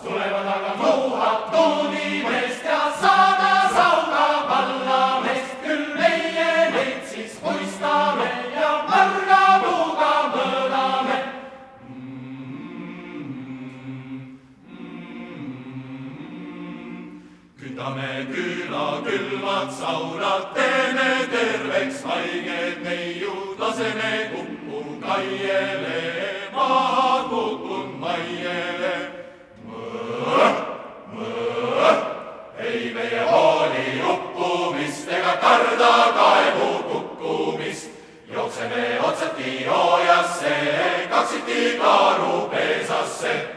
tulevad aga 1000 tuunimeest ja 100 sauga vallameest. Küll meie neid siis muistame ja marga puuga mõõdame. Kütame küla külmad saunad, teeme terveks haiged neiud, laseme uppu kaiele, maha kukkunud maiele. Ei meie hooli uppumist ega karda kaevu kukkumist. Jookseme otsati hoojasse, kaksiti kaaru peesasse.